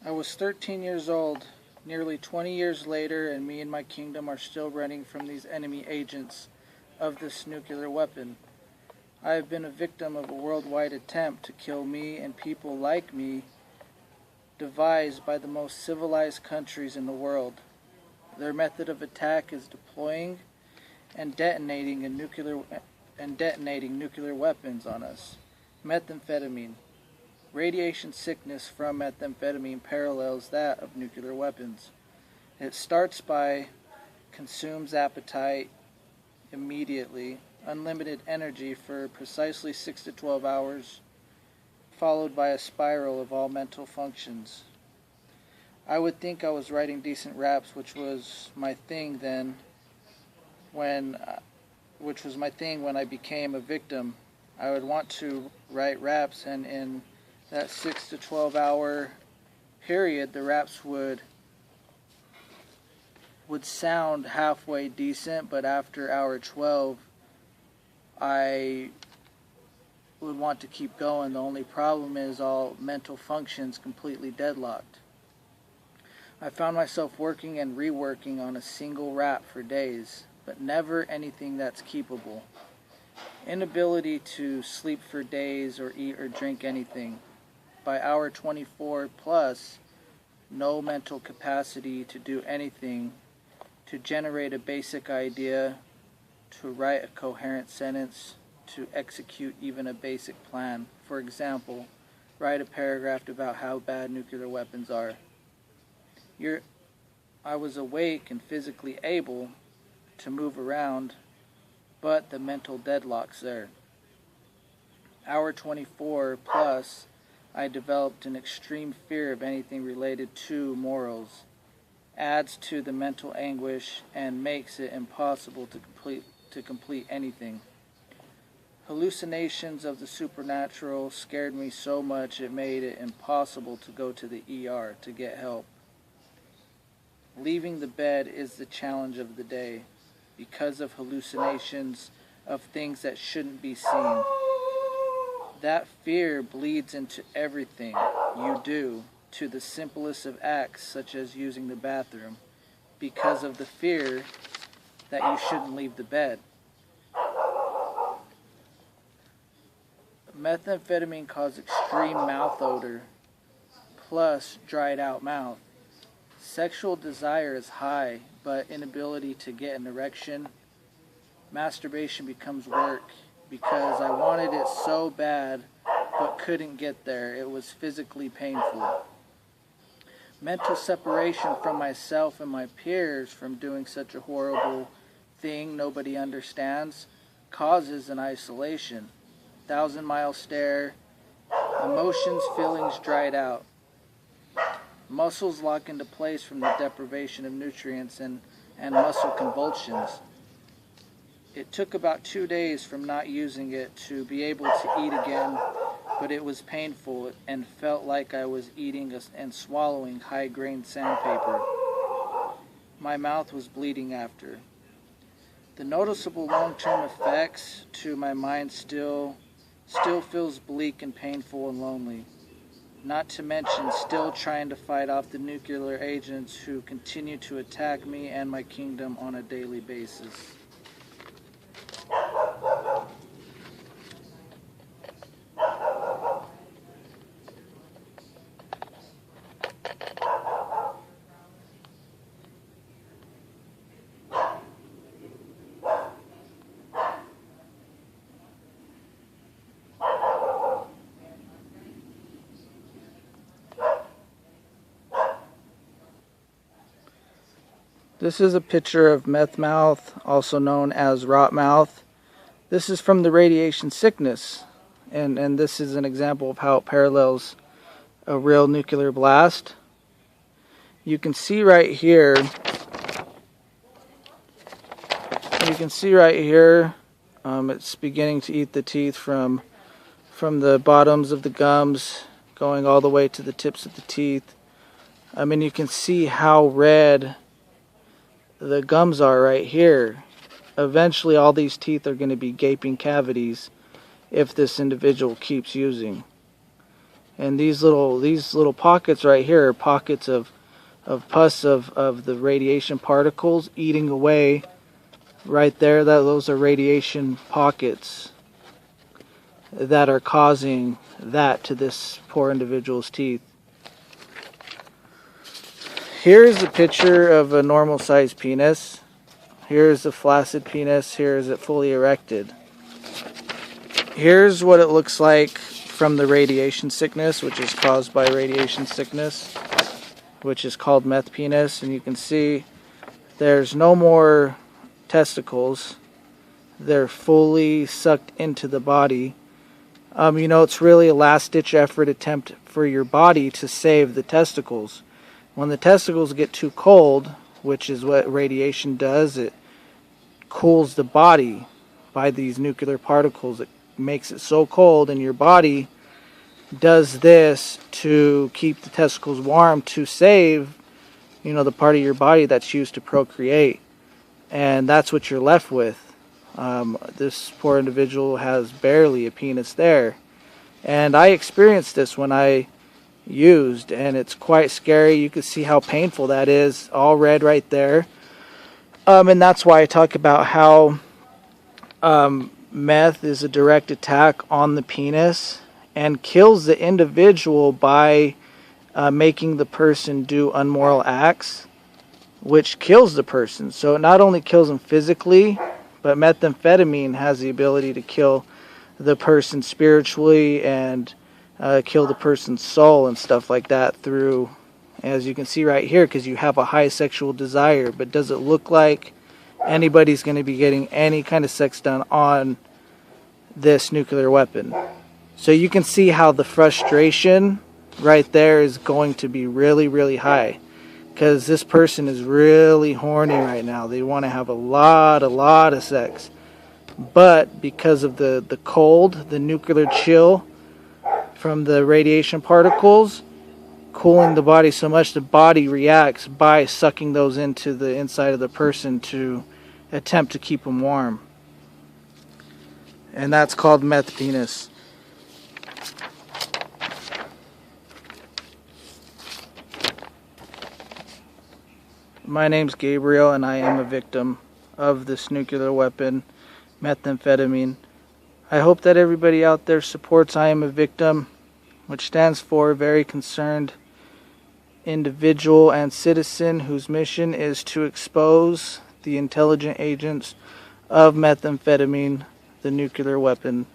I was 13 years old, nearly 20 years later, and me and my kingdom are still running from these enemy agents of this nuclear weapon. I have been a victim of a worldwide attempt to kill me and people like me, devised by the most civilized countries in the world. Their method of attack is deploying and detonating nuclear weapons on us. Methamphetamine. Radiation sickness from methamphetamine parallels that of nuclear weapons. It starts by consumes appetite immediately, unlimited energy for precisely 6 to 12 hours, followed by a spiral of all mental functions. I would think I was writing decent raps, which was my thing when I became a victim. I would want to write raps, and in that 6 to 12 hour period, the raps would sound halfway decent, but after hour 12, I would want to keep going. The only problem is all mental functions completely deadlocked. I found myself working and reworking on a single rap for days, but never anything that's keepable. Inability to sleep for days or eat or drink anything. By hour 24 plus, no mental capacity to do anything, to generate a basic idea, to write a coherent sentence, to execute even a basic plan. For example, write a paragraph about how bad nuclear weapons are. I was awake and physically able to move around, but the mental deadlock's there. Hour 24 plus, I developed an extreme fear of anything related to morals, adds to the mental anguish, and makes it impossible to complete anything. Hallucinations of the supernatural scared me so much it made it impossible to go to the ER to get help. Leaving the bed is the challenge of the day because of hallucinations of things that shouldn't be seen. That fear bleeds into everything you do, to the simplest of acts such as using the bathroom, because of the fear that you shouldn't leave the bed. Methamphetamine causes extreme mouth odor, plus dried out mouth. Sexual desire is high, but inability to get an erection. Masturbation becomes work because I wanted it so bad but couldn't get there. It was physically painful. Mental separation from myself and my peers from doing such a horrible thing nobody understands causes an isolation. 1,000-mile stare, emotions, feelings dried out. Muscles lock into place from the deprivation of nutrients and muscle convulsions. It took about 2 days from not using it to be able to eat again, but it was painful and felt like I was eating and swallowing high-grain sandpaper. My mouth was bleeding after. The noticeable long-term effects to my mind still feels bleak and painful and lonely. Not to mention still trying to fight off the nuclear agents who continue to attack me and my kingdom on a daily basis. This is a picture of meth mouth, also known as rot mouth. This is from the radiation sickness, and this is an example of how it parallels a real nuclear blast. You can see right here, it's beginning to eat the teeth from the bottoms of the gums, going all the way to the tips of the teeth. I mean, you can see how red the gums are right here. Eventually all these teeth are going to be gaping cavities if this individual keeps using. And these little pockets right here are pockets of pus of the radiation particles eating away right there. Those are radiation pockets that are causing that to this poor individual's teeth. Here's a picture of a normal sized penis. Here's a flaccid penis. Here's it fully erected. Here's what it looks like from the radiation sickness, which is caused by radiation sickness, which is called meth penis. And you can see there's no more testicles. They're fully sucked into the body. It's really a last-ditch effort attempt for your body to save the testicles. When the testicles get too cold, which is what radiation does, it cools the body by these nuclear particles. It makes it so cold, and your body does this to keep the testicles warm to save, the part of your body that's used to procreate. And that's what you're left with. This poor individual has barely a penis there. And I experienced this when I used, and it's quite scary. You can see how painful that is, all red right there. And that's why I talk about how meth is a direct attack on the penis and kills the individual by making the person do unmoral acts, which kills the person. So it not only kills them physically, but methamphetamine has the ability to kill the person spiritually and kill the person's soul and stuff like that through, as you can see right here, because you have a high sexual desire. But does it look like anybody's going to be getting any kind of sex done on this nuclear weapon? So you can see how the frustration right there is going to be really, really high, because this person is really horny right now. They want to have a lot of sex. But because of the cold, the nuclear chill from the radiation particles cooling the body so much, the body reacts by sucking those into the inside of the person to attempt to keep them warm. And that's called meth penis. My name's Gabriel, and I am a victim of this nuclear weapon, methamphetamine. I hope that everybody out there supports I Am a Victim, which stands for Very Concerned Individual and Citizen, whose mission is to expose the intelligent agents of methamphetamine, the nuclear weapon.